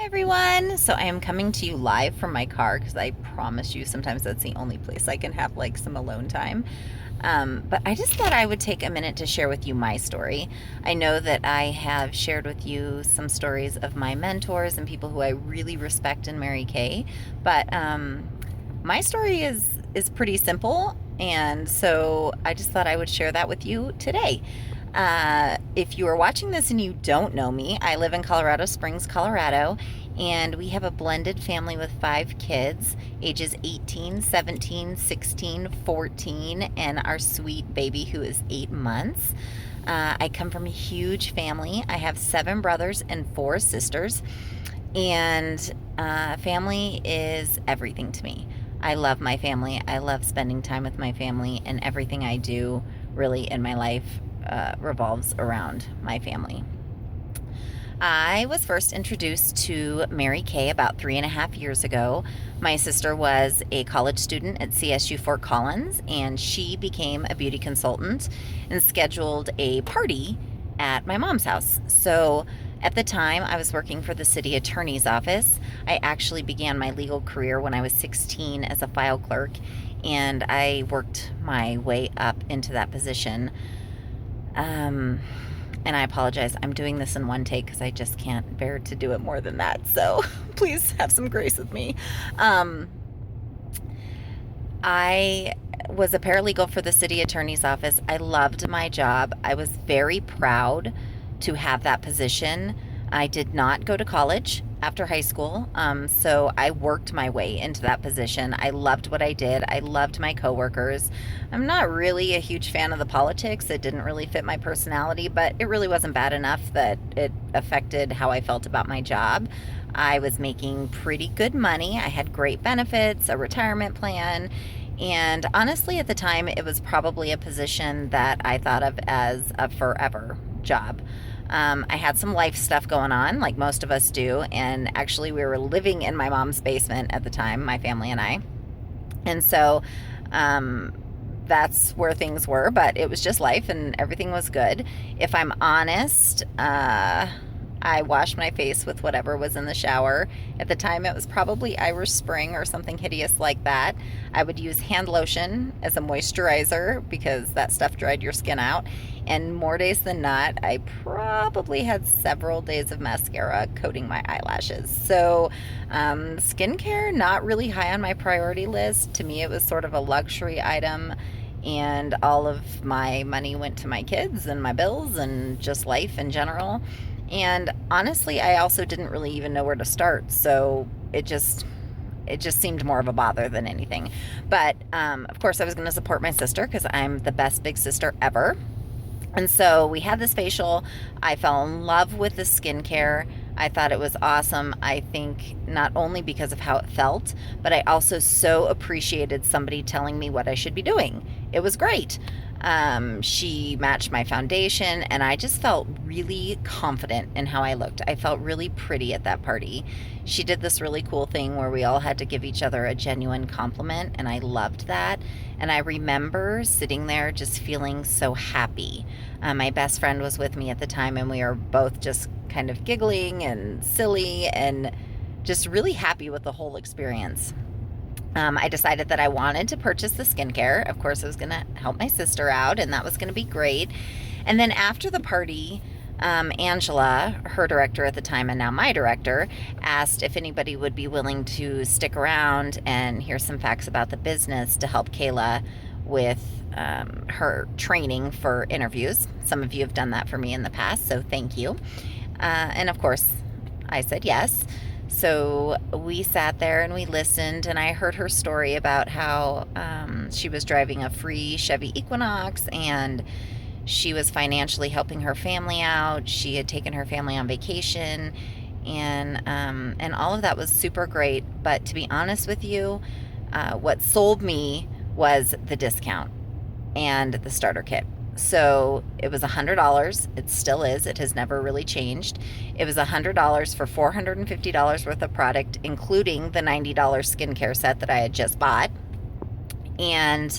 Everyone. So I am coming to you live from my car because I promise you sometimes that's the only place I can have like some alone time. But I just thought I would take a minute to share with you my story. I know that I have shared with you some stories of my mentors and people who I really respect in Mary Kay, but my story is pretty simple, and so I just thought I would share that with you today. If you are watching this and you don't know me, I live in Colorado Springs, Colorado, and we have a blended family with 5 kids, ages 18, 17, 16, 14, and our sweet baby who is 8 months. I come from a huge family. I have 7 brothers and 4 sisters, and family is everything to me. I love my family. I love spending time with my family, and everything I do really in my life revolves around my family. I was first introduced to Mary Kay about 3.5 years ago. My sister was a college student at CSU Fort Collins, and she became a beauty consultant and scheduled a party at my mom's house. So at the time, I was working for the city attorney's office. I actually began my legal career when I was 16 as a file clerk, and I worked my way up into that position. And I apologize. I'm doing this in one take because I just can't bear to do it more than that. So please have some grace with me. I was a paralegal for the city attorney's office. I loved my job. I was very proud to have that position. I did not go to college after high school, so I worked my way into that position. I loved what I did. I loved my coworkers. I'm not really a huge fan of the politics. It didn't really fit my personality, but it really wasn't bad enough that it affected how I felt about my job. I was making pretty good money. I had great benefits, a retirement plan, and honestly, at the time, it was probably a position that I thought of as a forever job. I had some life stuff going on, like most of us do, and actually we were living in my mom's basement at the time, my family and I. And so that's where things were, but it was just life and everything was good. If I'm honest, I washed my face with whatever was in the shower. At the time, it was probably Irish Spring or something hideous like that. I would use hand lotion as a moisturizer because that stuff dried your skin out. And more days than not, I probably had several days of mascara coating my eyelashes. So skincare, not really high on my priority list. To me, it was sort of a luxury item. And all of my money went to my kids and my bills and just life in general. And honestly, I also didn't really even know where to start. So it just seemed more of a bother than anything. But of course, I was going to support my sister because I'm the best big sister ever. And so we had this facial. I fell in love with the skincare. I thought it was awesome. I think not only because of how it felt, but I also so appreciated somebody telling me what I should be doing. It was great. She matched my foundation, and I just felt really confident in how I looked. I felt really pretty at that party. She did this really cool thing where we all had to give each other a genuine compliment, and I loved that. And I remember sitting there just feeling so happy. My best friend was with me at the time, and we were both just kind of giggling and silly and just really happy with the whole experience. I decided that I wanted to purchase the skincare. Of course, I was going to help my sister out, and that was going to be great. And then after the party, Angela, her director at the time and now my director, asked if anybody would be willing to stick around and hear some facts about the business to help Kayla with her training for interviews. Some of you have done that for me in the past, so thank you. And of course, I said yes. So we sat there and we listened, and I heard her story about how she was driving a free Chevy Equinox, and she was financially helping her family out. She had taken her family on vacation, and all of that was super great. But to be honest with you, what sold me was the discount and the starter kit. So it was $100. It still is. It has never really changed. It was $100 for $450 worth of product, including the $90 skincare set that I had just bought. And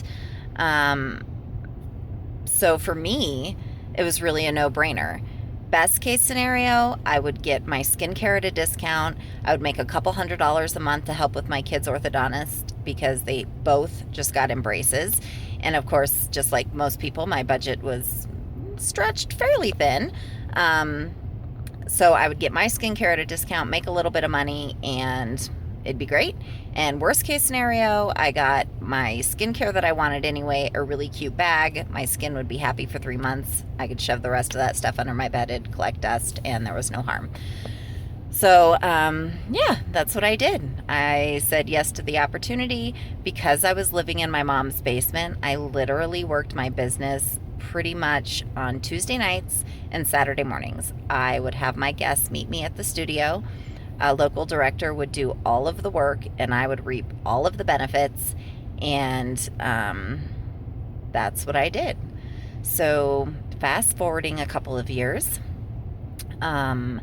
so for me, it was really a no-brainer. Best case scenario, I would get my skincare at a discount. I would make a couple $100s a month to help with my kids' orthodontist because they both just got in braces. And of course, just like most people, my budget was stretched fairly thin. So I would get my skincare at a discount, make a little bit of money, and it'd be great. And worst case scenario, I got my skincare that I wanted anyway, a really cute bag. My skin would be happy for 3 months. I could shove the rest of that stuff under my bed, it'd collect dust, and there was no harm. So, yeah, that's what I did. I said yes to the opportunity. Because I was living in my mom's basement, I literally worked my business pretty much on Tuesday nights and Saturday mornings. I would have my guests meet me at the studio. A local director would do all of the work, and I would reap all of the benefits. And that's what I did. So, fast forwarding a couple of years, I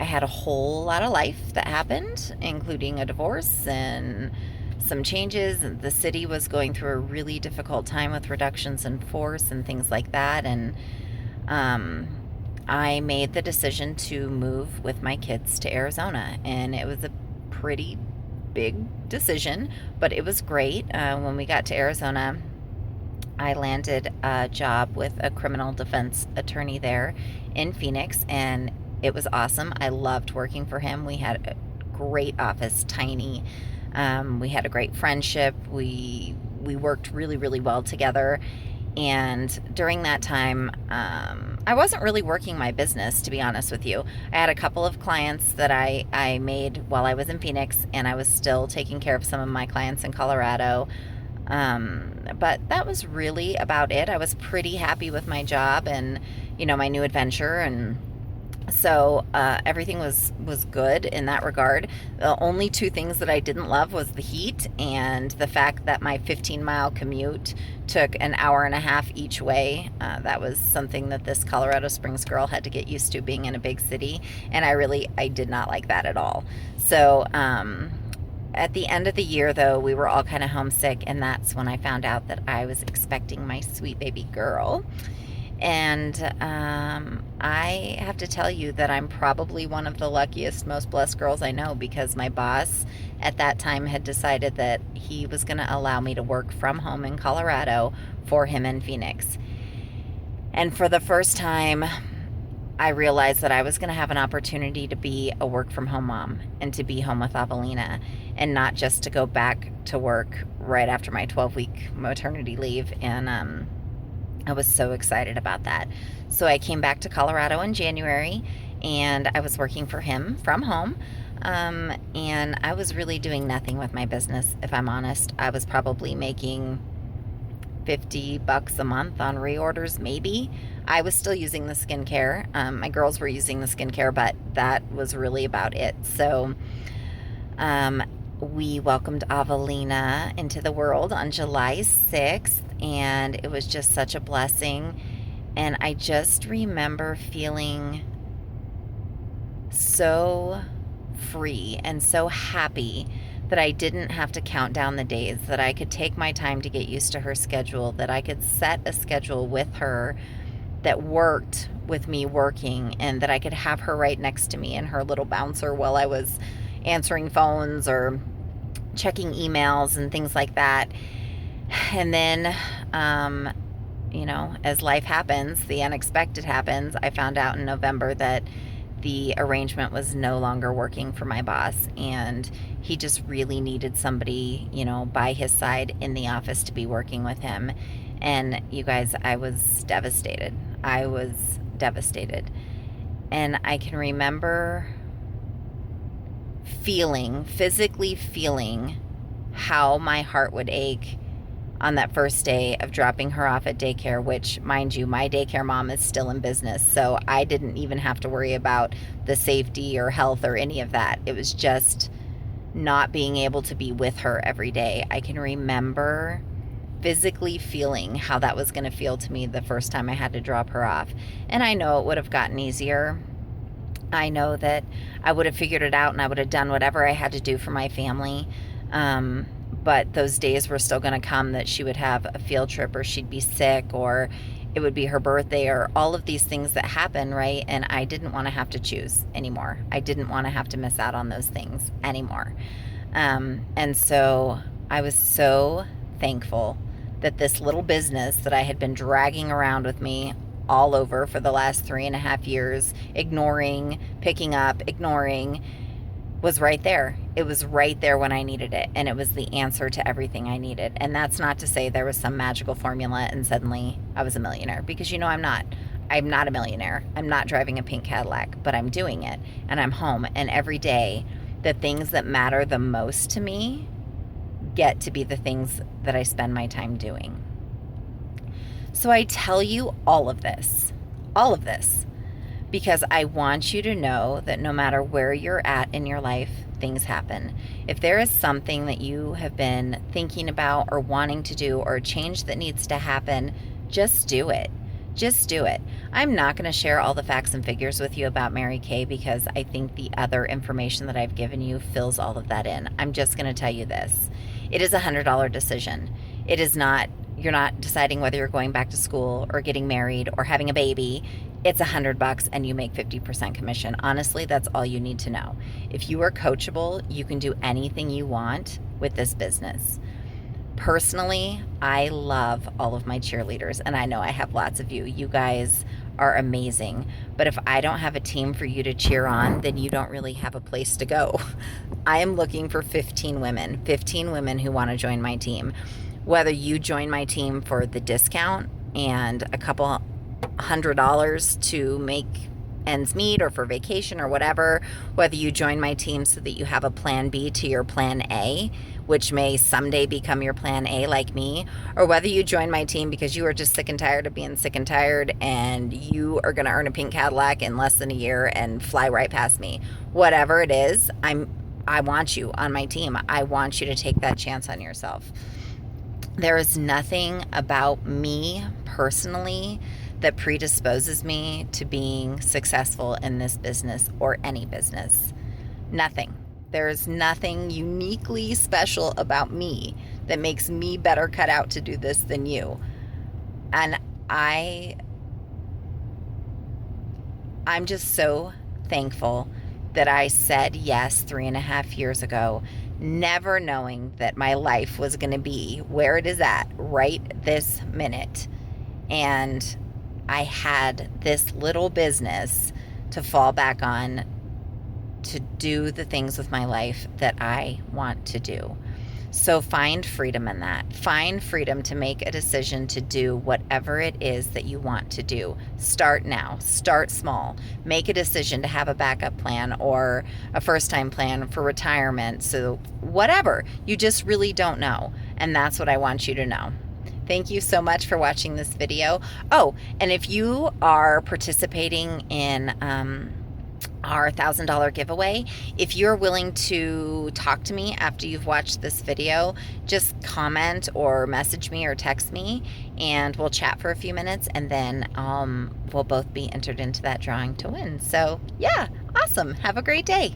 had a whole lot of life that happened, including a divorce and some changes. The city was going through a really difficult time with reductions in force and things like that. And I made the decision to move with my kids to Arizona. And it was a pretty big decision, but it was great. When we got to Arizona, I landed a job with a criminal defense attorney there in Phoenix, and it was awesome. I loved working for him. We had a great office, tiny. We had a great friendship. We worked really, really well together. And during that time, I wasn't really working my business, to be honest with you. I had a couple of clients that I made while I was in Phoenix, and I was still taking care of some of my clients in Colorado. But that was really about it. I was pretty happy with my job and, my new adventure. And so everything was good in that regard. The only two things that I didn't love was the heat and the fact that my 15-mile commute took an hour and a half each way. That was something that this Colorado Springs girl had to get used to, being in a big city, and I did not like that at all. So at the end of the year, though, we were all kind of homesick, and that's when I found out that I was expecting my sweet baby girl. And I have to tell you that I'm probably one of the luckiest, most blessed girls I know, because my boss at that time had decided that he was going to allow me to work from home in Colorado for him in Phoenix. And for the first time, I realized that I was going to have an opportunity to be a work from home mom and to be home with Avelina, and not just to go back to work right after my 12-week maternity leave. And I was so excited about that. So I came back to Colorado in January, and I was working for him from home. And I was really doing nothing with my business, if I'm honest. I was probably making $50 a month on reorders, maybe. I was still using the skincare. My girls were using the skincare, but that was really about it. So we welcomed Avelina into the world on July 6th, and it was just such a blessing. And I just remember feeling so free and so happy that I didn't have to count down the days, that I could take my time to get used to her schedule, that I could set a schedule with her that worked with me working, and that I could have her right next to me in her little bouncer while I was answering phones or checking emails and things like that. And then, as life happens, the unexpected happens. I found out in November that the arrangement was no longer working for my boss, and he just really needed somebody, by his side in the office to be working with him. And you guys, I was devastated. And I can remember physically feeling how my heart would ache on that first day of dropping her off at daycare, which, mind you, my daycare mom is still in business, so I didn't even have to worry about the safety or health or any of that. It was just not being able to be with her every day. I can remember physically feeling how that was going to feel to me the first time I had to drop her off. And I know it would have gotten easier. I know that I would have figured it out and I would have done whatever I had to do for my family. But those days were still going to come that she would have a field trip, or she'd be sick, or it would be her birthday, or all of these things that happen, right? And I didn't want to have to choose anymore. I didn't want to have to miss out on those things anymore. And so I was so thankful that this little business that I had been dragging around with me all over for the last 3.5 years, ignoring, picking up, ignoring, was right there. It was right there when I needed it. And it was the answer to everything I needed. And that's not to say there was some magical formula and suddenly I was a millionaire, because I'm not. I'm not a millionaire. I'm not driving a pink Cadillac, but I'm doing it and I'm home. And every day, the things that matter the most to me get to be the things that I spend my time doing. So I tell you all of this, because I want you to know that no matter where you're at in your life, things happen. If there is something that you have been thinking about or wanting to do, or a change that needs to happen, just do it. Just do it. I'm not going to share all the facts and figures with you about Mary Kay, because I think the other information that I've given you fills all of that in. I'm just going to tell you this. It is a $100 decision. It is not, you're not deciding whether you're going back to school or getting married or having a baby. It's $100 and you make 50% commission. Honestly, that's all you need to know. If you are coachable, you can do anything you want with this business. Personally, I love all of my cheerleaders, and I know I have lots of you. You guys are amazing. But if I don't have a team for you to cheer on, then you don't really have a place to go. I am looking for 15 women who want to join my team. Whether you join my team for the discount and a couple $100 to make ends meet, or for vacation or whatever, whether you join my team so that you have a plan B to your plan A, which may someday become your plan A like me, or whether you join my team because you are just sick and tired of being sick and tired and you are going to earn a pink Cadillac in less than a year and fly right past me. Whatever it is, I want you on my team. I want you to take that chance on yourself. There is nothing about me personally that predisposes me to being successful in this business or any business. Nothing. There's nothing uniquely special about me that makes me better cut out to do this than you. And I'm just so thankful that I said yes 3.5 years ago, never knowing that my life was going to be where it is at right this minute. And I had this little business to fall back on to do the things with my life that I want to do. So find freedom in that. Find freedom to make a decision to do whatever it is that you want to do. Start now. Start small. Make a decision to have a backup plan or a first-time plan for retirement. So whatever. You just really don't know. And that's what I want you to know. Thank you so much for watching this video. Oh, and if you are participating in our $1,000 giveaway, if you're willing to talk to me after you've watched this video, just comment or message me or text me, and we'll chat for a few minutes, and then we'll both be entered into that drawing to win. So yeah, awesome. Have a great day.